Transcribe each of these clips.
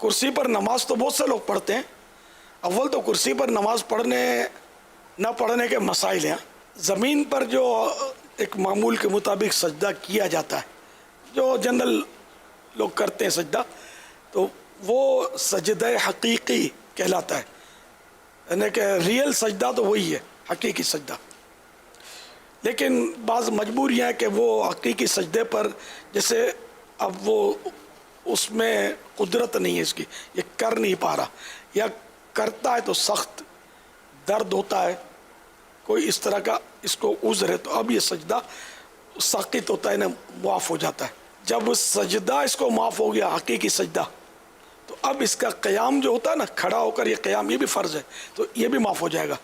کرسی پر نماز تو بہت سے لوگ پڑھتے ہیں. اول تو کرسی پر نماز پڑھنے نہ پڑھنے کے مسائل ہیں. زمین پر جو ایک معمول کے مطابق سجدہ کیا جاتا ہے، جو جنرل لوگ کرتے ہیں سجدہ، تو وہ سجدہ حقیقی کہلاتا ہے. یعنی کہ ریئل سجدہ تو وہی ہے، حقیقی سجدہ. لیکن بعض مجبوریاں ہیں کہ وہ حقیقی سجدے پر، جیسے اب وہ اس میں قدرت نہیں ہے اس کی، یہ کر نہیں پا رہا، یا کرتا ہے تو سخت درد ہوتا ہے، کوئی اس طرح کا اس کو عذر ہے، تو اب یہ سجدہ ساقط ہوتا ہے، معاف ہو جاتا ہے. جب سجدہ اس کو معاف ہو گیا، حقیقی سجدہ، تو اب اس کا قیام جو ہوتا ہے نا، کھڑا ہو کر یہ قیام، یہ بھی فرض ہے، تو یہ بھی معاف ہو جائے گا.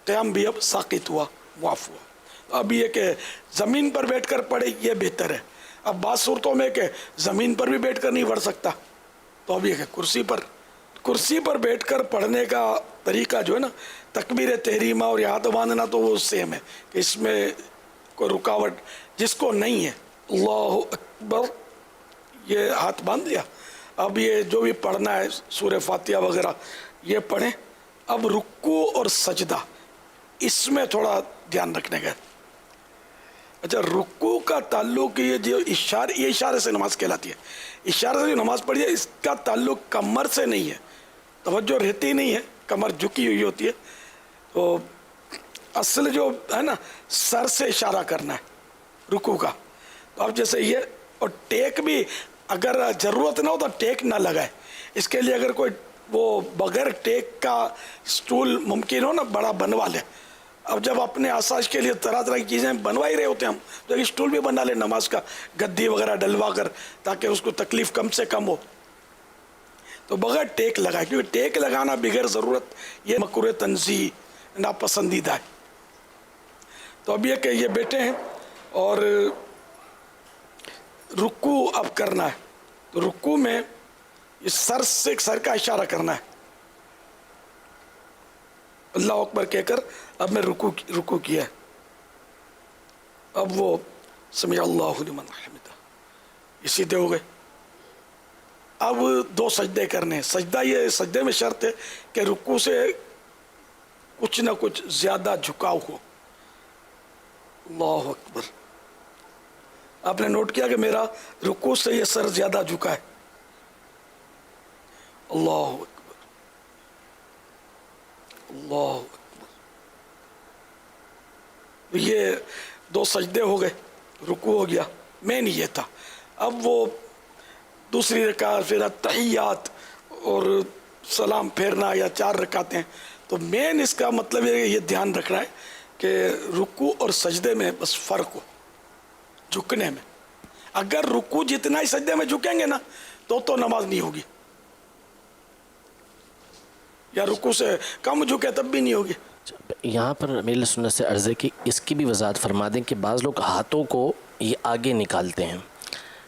قیام بھی اب ساقط ہوا، معاف ہوا. اب یہ کہ زمین پر بیٹھ کر پڑھے یہ بہتر ہے. اب بعض صورتوں میں کہ زمین پر بھی بیٹھ کر نہیں پڑھ سکتا، تو اب یہ کہ کرسی پر بیٹھ کر پڑھنے کا طریقہ جو ہے نا، تکبیر تحریمہ اور ہاتھ باندھنا تو وہ سیم ہے، کہ اس میں کوئی رکاوٹ جس کو نہیں ہے، اللہ اکبر یہ ہاتھ باندھ لیا. اب یہ جو بھی پڑھنا ہے سورہ فاتحہ وغیرہ یہ پڑھیں. اب رکوع اور سجدہ اس میں تھوڑا دھیان رکھنے کا. اچھا، رکوع کا تعلق یہ جو اشارے سے نماز کہلاتی ہے. اشارے سے جو نماز پڑھی ہے اس کا تعلق کمر سے نہیں ہے، توجہ رہتی نہیں ہے، کمر جھکی ہوئی ہوتی ہے. تو اصل جو ہے نا، سر سے اشارہ کرنا ہے رکوع کا. تو اب جیسے یہ، اور ٹیک بھی اگر ضرورت نہ ہو تو ٹیک نہ لگائے. اس کے لیے اگر کوئی وہ بغیر ٹیک کا سٹول ممکن ہو نا، بڑا بنوا لے. اب جب اپنے آسائش کے لیے طرح طرح کی چیزیں بنوا ہی رہے ہوتے ہیں ہم، تو ایک سٹول بھی بنا لے نماز کا، گدی وغیرہ ڈلوا کر، تاکہ اس کو تکلیف کم سے کم ہو. تو بغیر ٹیک لگائے، کیونکہ ٹیک لگانا بغیر ضرورت یہ مکروہ تنزیہ، ناپسندیدہ ہے. تو اب یہ کہ یہ بیٹھے ہیں اور رکوع اب کرنا ہے. تو رکوع میں یہ سر کا اشارہ کرنا ہے، اللہ اکبر کہہ کر اب میں رکوع کیا ہے. اب وہ سمع اللہ لمن حمدہ، یہ سیدھے ہو گئے. اب دو سجدے کرنے ہیں. سجدے میں شرط ہے کہ رکوع سے کچھ نہ کچھ زیادہ جھکاؤ ہو. اللہ اکبر. آپ نے نوٹ کیا کہ میرا رکوع سے یہ سر زیادہ جھکا ہے. اللہ اکبر، اللہ اکبر. یہ دو سجدے ہو گئے، رکوع ہو گیا. مین یہ تھا. اب وہ دوسری رکعت، پھر تحیات اور سلام پھیرنا، یا 4 رکعتیں. تو مین اس کا مطلب ہے کہ یہ دھیان رکھنا ہے کہ رکوع اور سجدے میں بس فرق ہو جھکنے میں. اگر رکوع جتنا ہی سجدے میں جھکیں گے نا تو نماز نہیں ہوگی، یا رکوع سے کم جھکے تب بھی نہیں ہوگی. یہاں پر میرے سنت سے عرض ہے کہ اس کی بھی وضاحت فرما دیں کہ بعض لوگ ہاتھوں کو یہ آگے نکالتے ہیں،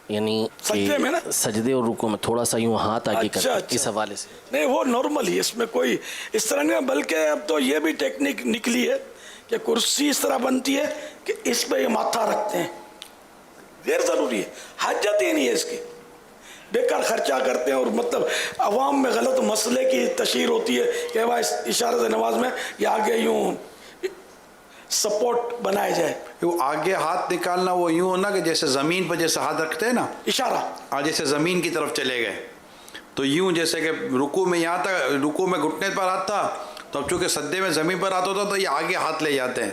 یعنی سجدے میں نا، سجدے اور رکوع میں تھوڑا سا یوں ہاتھ آگے کرتے ہیں. اس حوالے سے نہیں، وہ نارمل ہی، اس میں کوئی اس طرح نہیں. بلکہ اب تو یہ بھی ٹیکنیک نکلی ہے کہ کرسی اس طرح بنتی ہے کہ اس پہ یہ ماتھا رکھتے ہیں. غیر ضروری ہے، حاجت ہی نہیں ہے اس کی. بیکار خرچہ کرتے ہیں، اور مطلب عوام میں غلط مسئلے کی تشہیر ہوتی ہے کہ بھائی اشارہ سے نماز میں یہ آگے یوں سپورٹ بنایا جائے. آگے ہاتھ نکالنا وہ یوں ہونا کہ جیسے زمین پر جیسے ہاتھ رکھتے ہیں نا، اشارہ جیسے زمین کی طرف چلے گئے، تو یوں جیسے کہ رکوع میں یہاں تک، رکوع میں گھٹنے پر ہاتھ تھا، تو اب چونکہ سجدے میں زمین پر ہاتھ ہوتا تو یہ آگے ہاتھ لے جاتے ہیں،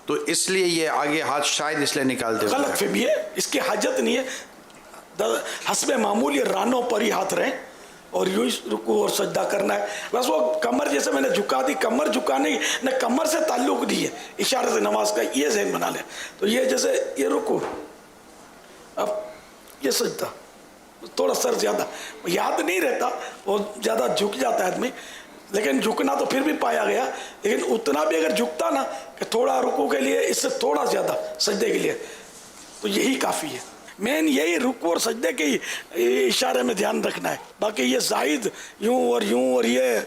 تو اس لیے یہ آگے ہاتھ شاید اس لیے نکالتے ہیں. غلط فہمی ہے، اس کی حاجت نہیں ہے. حسب معمول یہ رانوں پر ہی ہاتھ رہیں اور یوں رکوع اور سجدہ کرنا ہے. بس وہ کمر جیسے میں نے جھکا دی، کمر جھکانے نہ کمر سے تعلق نہیں ہے اشارے سے نماز کا، یہ ذہن بنا لیں. تو یہ جیسے یہ رکوع، اب یہ سجدہ، تھوڑا سر زیادہ یاد نہیں رہتا، وہ زیادہ جھک جاتا ہے آدمی. لیکن جھکنا تو پھر بھی پایا گیا، لیکن اتنا بھی اگر جھکتا نا کہ تھوڑا رکوع کے لیے، اس سے تھوڑا زیادہ سجدے کے لیے، تو یہی کافی ہے. مین یہی رکوع اور سجدے کے اشارے میں دھیان رکھنا ہے. باقی یہ زائد یوں اور یہ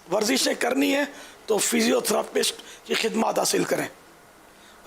ورزشیں کرنی ہے تو فزیو تھراپسٹ کی خدمات حاصل کریں.